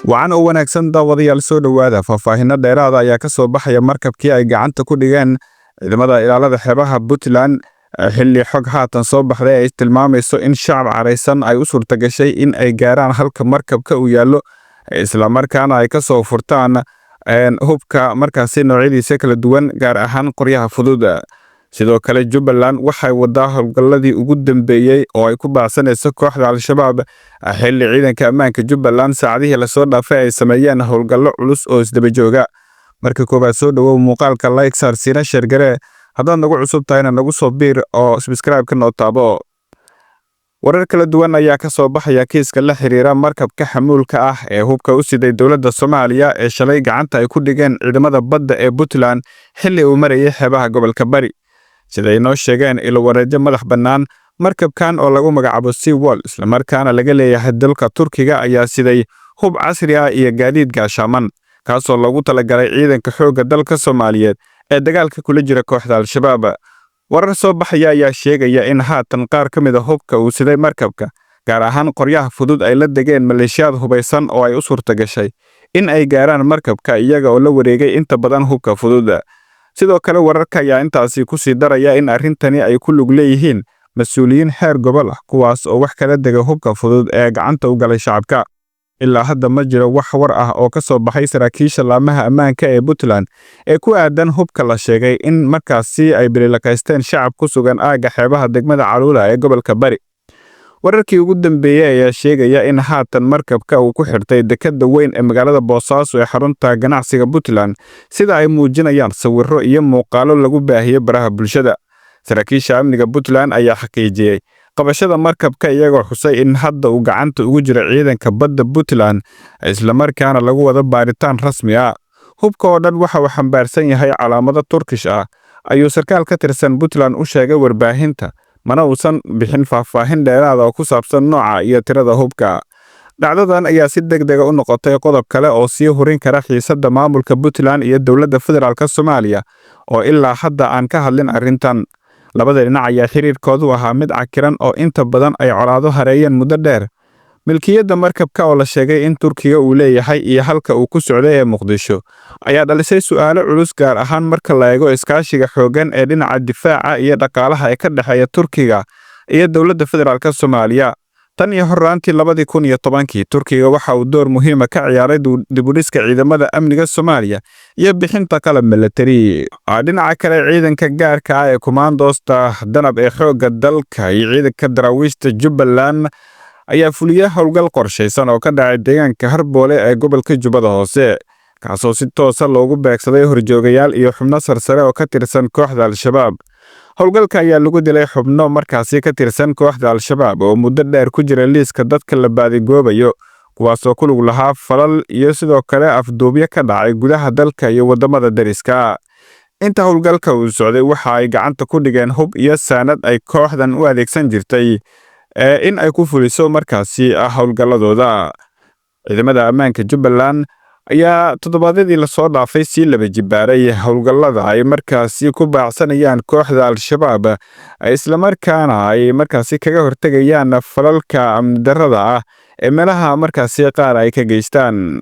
Wacan oo wanaagsan daawadayaal soo dhawaada faahfaahinno dheeraad ah ayaa ka soo baxaya markabkii ay gacanta ku dhigeen ciidamada ilaalada xeebaha Puntland xilli xog haatan soo baxday ay tilmaamayso in shacab careysan ay u suurtagashay in ay gaaraan halka markabka uu yaallo isla markaana ay ka soo furtaan hubka markaasi noocyadiisa kala duwan gaar ahaan qoryaha fudud. sidoo kale Jubbaland waxay wadaa howlgalladii ugu dambeeyay oo ay ku baacsanayso kooxda Al-Shabaab xilli ciidanka ammaanka Jubbaland saacadihii la soo dhaafay ay sameeyeen howlgallo culus oo isdaba jooga. marka koobaad soo dhawow muuqaalka like saar siina share gare haddaad nagu cusub tahayna nagu soo biir oo subscribe ka noo taabo. warar kala duwan ayaa ka soo baxaya kiiska la xiriira markabka xamuulka ah ee hubka u siday dowladda Soomaaliya ee shalay gacanta ay ku dhigeen ciidamada badda ee Puntland xilli uu marayay xeebaha gobolka Bari. sida ay noo sheegeen ilo wareedyo madax bannaan markabkan oo lagu magacaabo Seawall isla markaana laga leeyahay dalka Turkiga ayaa siday hub casri ah iyo gaadiid gaashaman kaasoo lagu talagalay ciidanka xoogga dalka Soomaaliyeed ee dagaalka kula jira kooxda Al-Shabaab. warar soo baxaya ayaa sheegaya in haatan qaar ka mid ah hubka uu siday markabka gaar ahaan qoryaha fudud ay la degeen maleeshiyaad hubaysan oo ay u suurtagashay in ay gaaraan markabka iyaga oo la wareegay inta badan hubka fudud. sidoo kale wararka ayaa intaasi ku sii daraya in arrintani ay ku lug leeyihiin mas'uuliyiin heer gobol ah kuwaas oo wax kala dega hubka fudud ee gacanta u galay shacabka. ilaa hadda ma jiro wax war ah oo ka soo baxay saraakiisha laamaha ammaanka ee Puntland ee ku aadan hubka la sheegay in markaasi ay bililakaysteen shacab ku sugan aagga xeebaha degmada Caluula ee gobolka Bari. wararkii ugu dambeeyay ayaa sheegaya in haatan markabka uu ku xirtay dekedda weyn ee magaalada Boosaaso ee xarunta ganacsiga Puntland sida ay muujinayaan sawirro iyo muuqaallo lagu baahiyay baraha bulshada. saraakiisha amniga Puntland ayaa xaqiijiyay qabashada markabka iyagoo xusay in hadda uu gacanta ugu jiro ciidanka badda Puntland isla markaana lagu wada baaritaan rasmi ah. hubka oo dhan waxa uu xambaarsan yahay calaamado Turkish ah ayuu sarkaal ka tirsan Puntland u sheegay warbaahinta mana uusan bixin faahfaahin dheeraad ah oo ku saabsan nooca iyo tirada hubka. dhacdadan ayaa si degdeg ah u noqotay qodob kale oo sii horin kara xiisadda maamulka Puntland iyo dowladda federaalka Soomaaliya oo ilaa hadda aan ka hadlin arrintan. labada dhinac ayaa xiriirkoodu ahaa mid cakiran oo inta badan ay colaado hareeyeen muddo dheer. milkiyadda markabka oo la sheegay in Turkiga uu leeyahay iyo halka uu ku socday ee Muqdisho ayaa dhalisay su'aalo culus gaar ahaan marka la eego iskaashiga xooggan ee dhinaca difaaca iyo dhaqaalaha ee ka dhexeeya Turkiga iyo dowladda federaalka Soomaaliya. tan iyo horraantii 2010 Turkiga waxa uu door muhiim ah ka ciyaaray dib u dhiska ciidamada amniga Soomaaliya iyo bixinta qalab military. dhinaca kale ciidanka gaarka ah ee Commandos-ta danab ee xoogga dalka iyo ciidanka daraawiishta Jubbaland ayaa fuliyay howlgal qorshaysan oo ka dhacay deegaanka Harboole ee gobolka Jubbada Hoose kaasoo si toos ah loogu beegsaday horjoogayaal iyo xubno sarsare oo ka tirsan kooxda Al-Shabaab. howlgalka ayaa lagu dilay xubno markaasi ka tirsan kooxda Al-Shabaab oo muddo dheer ku jira liiska dadka la baadigoobayo kuwaasoo ku lug lahaa falal iyo sidoo kale afduubyo ka dhacay gudaha dalka iyo wadamada dariska. inta howlgalka uu socday waxa ay gacanta ku dhigeen hub iyo saanad ay kooxdan u adeegsan jirtay in ay ku fuliso markaasi howlgalladooda. ciidamada ammaanka Jubbaland ayaa toddobaadyadii la soo dhaafay si laba jibaaray howlgallada ay markaasi ku baacsanayaan kooxda Al-Shabaab isla markaana ay markaasi kaga hortagayaan falalka amni darrada ah ee meelaha markaasi qaar ay ka geystaan.